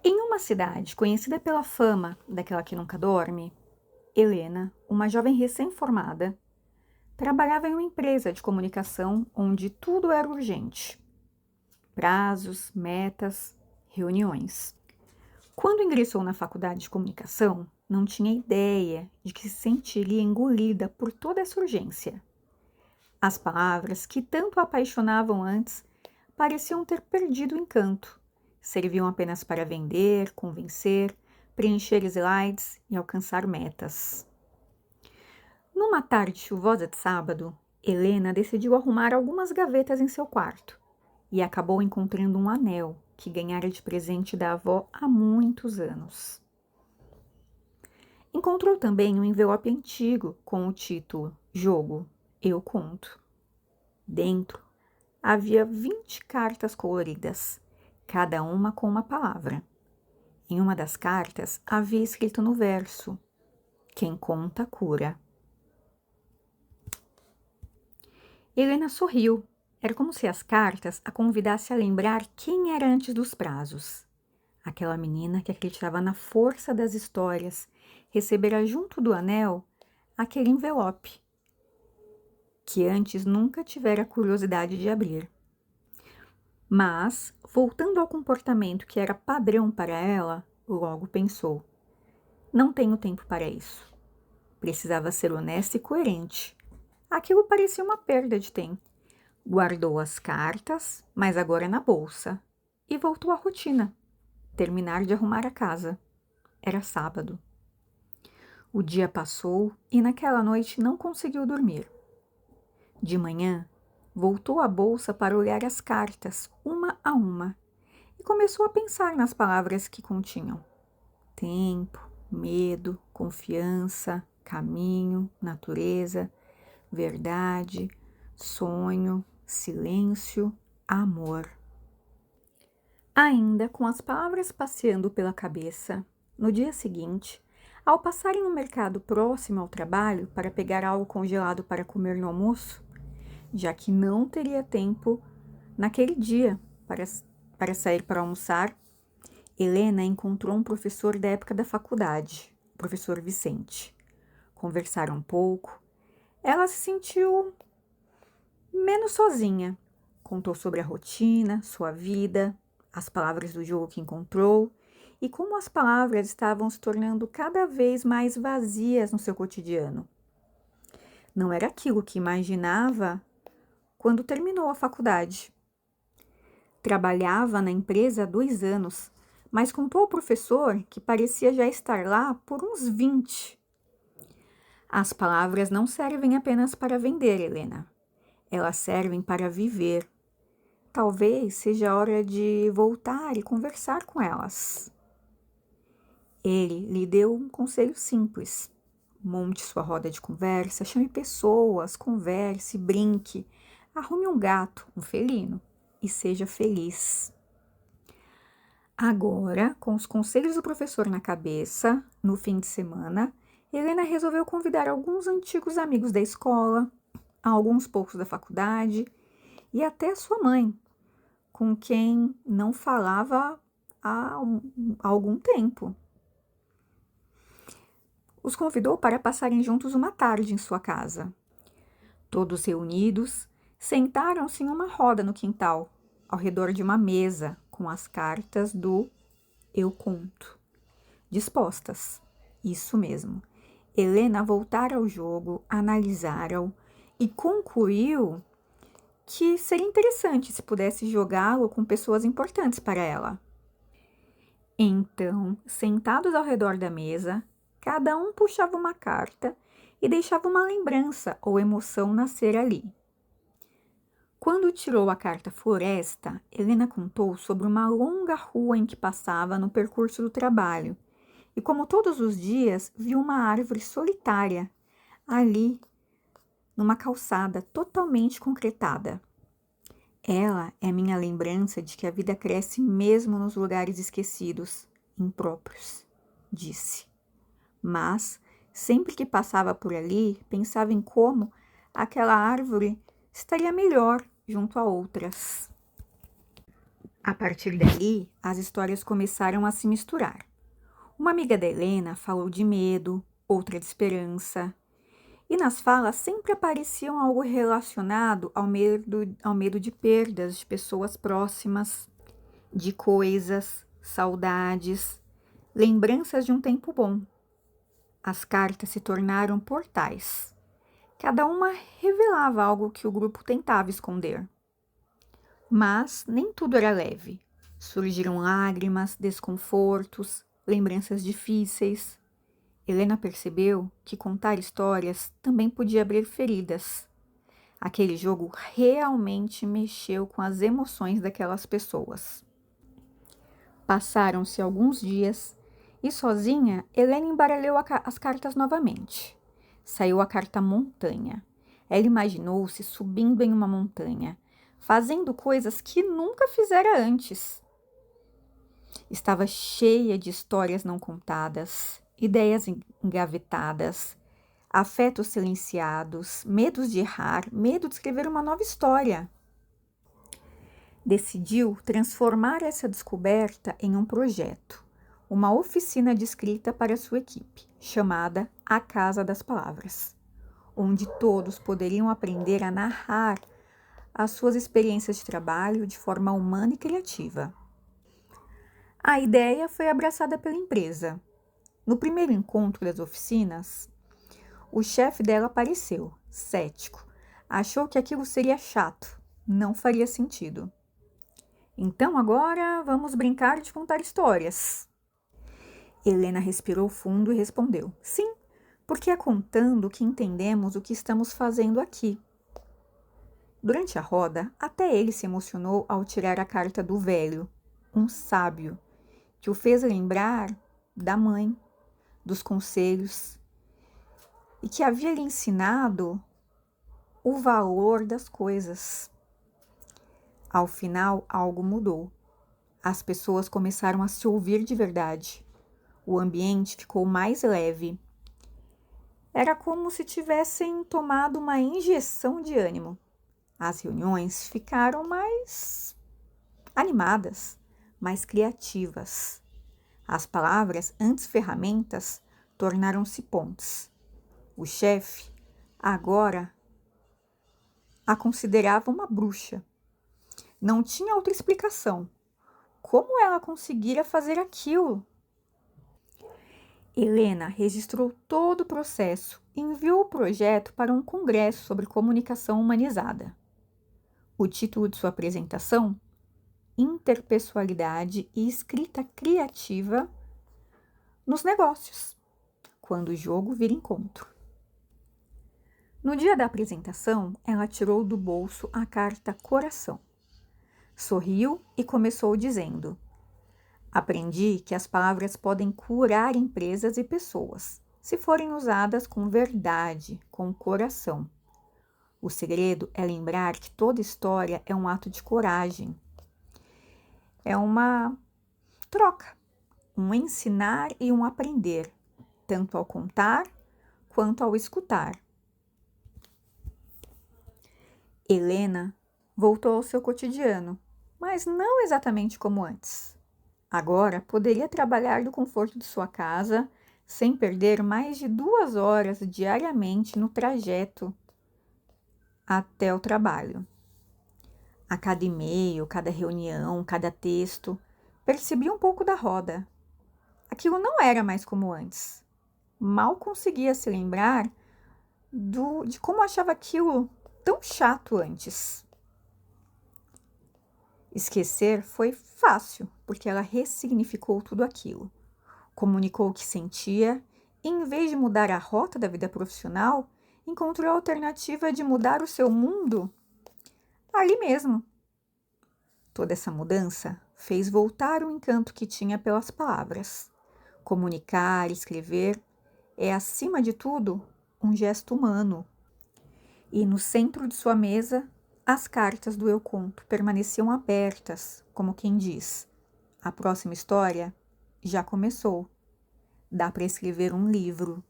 Em uma cidade conhecida pela fama daquela que nunca dorme, Helena, uma jovem recém-formada, trabalhava em uma empresa de comunicação onde tudo era urgente: prazos, metas, reuniões. Quando ingressou na faculdade de comunicação, não tinha ideia de que se sentiria engolida por toda essa urgência. As palavras que tanto a apaixonavam antes pareciam ter perdido o encanto. Serviam apenas para vender, convencer, preencher slides e alcançar metas. Numa tarde chuvosa de sábado, Helena decidiu arrumar algumas gavetas em seu quarto e acabou encontrando um anel que ganhara de presente da avó há muitos anos. Encontrou também um envelope antigo com o título Jogo, Eu Conto. Dentro havia 20 cartas coloridas, cada uma com uma palavra. Em uma das cartas havia escrito no verso: Quem conta cura. Helena sorriu. Era como se as cartas a convidassem a lembrar quem era antes dos prazos. Aquela menina que acreditava na força das histórias recebera junto do anel aquele envelope que antes nunca tivera curiosidade de abrir. Mas, voltando ao comportamento que era padrão para ela, logo pensou: não tenho tempo para isso. Precisava ser honesta e coerente. Aquilo parecia uma perda de tempo. Guardou as cartas, mas agora na bolsa, e voltou à rotina: terminar de arrumar a casa. Era sábado. O dia passou e naquela noite não conseguiu dormir. De manhã, voltou à bolsa para olhar as cartas, uma a uma, e começou a pensar nas palavras que continham: tempo, medo, confiança, caminho, natureza, verdade, sonho, silêncio, amor. Ainda com as palavras passeando pela cabeça, no dia seguinte, ao passarem no mercado próximo ao trabalho para pegar algo congelado para comer no almoço, já que não teria tempo naquele dia para sair para almoçar, Helena encontrou um professor da época da faculdade, o professor Vicente. Conversaram um pouco. Ela se sentiu menos sozinha. Contou sobre a rotina, sua vida, as palavras do jogo que encontrou e como as palavras estavam se tornando cada vez mais vazias no seu cotidiano. Não era aquilo que imaginava quando terminou a faculdade. Trabalhava na empresa há 2 anos, mas contou ao professor que parecia já estar lá por uns 20. As palavras não servem apenas para vender, Helena. Elas servem para viver. Talvez seja a hora de voltar e conversar com elas. Ele lhe deu um conselho simples: monte sua roda de conversa, chame pessoas, converse, brinque, arrume um gato, um felino e seja feliz. Agora, com os conselhos do professor na cabeça, no fim de semana, Helena resolveu convidar alguns antigos amigos da escola, alguns poucos da faculdade e até sua mãe, com quem não falava há algum tempo. Os convidou para passarem juntos uma tarde em sua casa. Todos reunidos, sentaram-se em uma roda no quintal, ao redor de uma mesa, com as cartas do Eu Conto dispostas. Isso mesmo. Helena voltara ao jogo, analisara-o e concluiu que seria interessante se pudesse jogá-lo com pessoas importantes para ela. Então, sentados ao redor da mesa, cada um puxava uma carta e deixava uma lembrança ou emoção nascer ali. Quando tirou a carta Floresta, Helena contou sobre uma longa rua em que passava no percurso do trabalho e, como todos os dias, viu uma árvore solitária ali, numa calçada totalmente concretada. Ela é minha lembrança de que a vida cresce mesmo nos lugares esquecidos, impróprios, disse. Mas, sempre que passava por ali, pensava em como aquela árvore estaria melhor junto a outras. A partir dali, as histórias começaram a se misturar. Uma amiga da Helena falou de medo, outra de esperança, e nas falas sempre apareciam algo relacionado ao medo de perdas de pessoas próximas, de coisas, saudades, lembranças de um tempo bom. As cartas se tornaram portais. Cada uma revelava algo que o grupo tentava esconder. Mas nem tudo era leve. Surgiram lágrimas, desconfortos, lembranças difíceis. Helena percebeu que contar histórias também podia abrir feridas. Aquele jogo realmente mexeu com as emoções daquelas pessoas. Passaram-se alguns dias e, sozinha, Helena embaralhou as cartas novamente. Saiu a carta montanha. Ela imaginou-se subindo em uma montanha, fazendo coisas que nunca fizera antes. Estava cheia de histórias não contadas, ideias engavetadas, afetos silenciados, medos de errar, medo de escrever uma nova história. Decidiu transformar essa descoberta em um projeto, uma oficina de escrita para sua equipe, chamada A Casa das Palavras, onde todos poderiam aprender a narrar as suas experiências de trabalho de forma humana e criativa. A ideia foi abraçada pela empresa. No primeiro encontro das oficinas, o chefe dela apareceu, cético. Achou que aquilo seria chato, não faria sentido. Então agora vamos brincar de contar histórias. Helena respirou fundo e respondeu: sim, porque é contando que entendemos o que estamos fazendo aqui. Durante a roda, até ele se emocionou ao tirar a carta do velho, um sábio, que o fez lembrar da mãe, dos conselhos, e que havia lhe ensinado o valor das coisas. Ao final, algo mudou. As pessoas começaram a se ouvir de verdade. O ambiente ficou mais leve. Era como se tivessem tomado uma injeção de ânimo. As reuniões ficaram mais animadas, mais criativas. As palavras, antes ferramentas, tornaram-se pontes. O chefe, agora, a considerava uma bruxa. Não tinha outra explicação. Como ela conseguira fazer aquilo? Helena registrou todo o processo e enviou o projeto para um congresso sobre comunicação humanizada. O título de sua apresentação: Interpessoalidade e Escrita Criativa nos Negócios, quando o jogo vira encontro. No dia da apresentação, ela tirou do bolso a carta Coração. Sorriu e começou dizendo: aprendi que as palavras podem curar empresas e pessoas, se forem usadas com verdade, com coração. O segredo é lembrar que toda história é um ato de coragem. É uma troca, um ensinar e um aprender, tanto ao contar quanto ao escutar. Helena voltou ao seu cotidiano, mas não exatamente como antes. Agora poderia trabalhar do conforto de sua casa, sem perder mais de 2 horas diariamente no trajeto até o trabalho. A cada e-mail, cada reunião, cada texto, percebia um pouco da roda. Aquilo não era mais como antes. Mal conseguia se lembrar de como achava aquilo tão chato antes. Esquecer foi fácil, porque ela ressignificou tudo aquilo. Comunicou o que sentia e, em vez de mudar a rota da vida profissional, encontrou a alternativa de mudar o seu mundo ali mesmo. Toda essa mudança fez voltar o encanto que tinha pelas palavras. Comunicar, escrever, é, acima de tudo, um gesto humano. E no centro de sua mesa, as cartas do Eu Conto permaneciam abertas, como quem diz: a próxima história já começou. Dá para escrever um livro.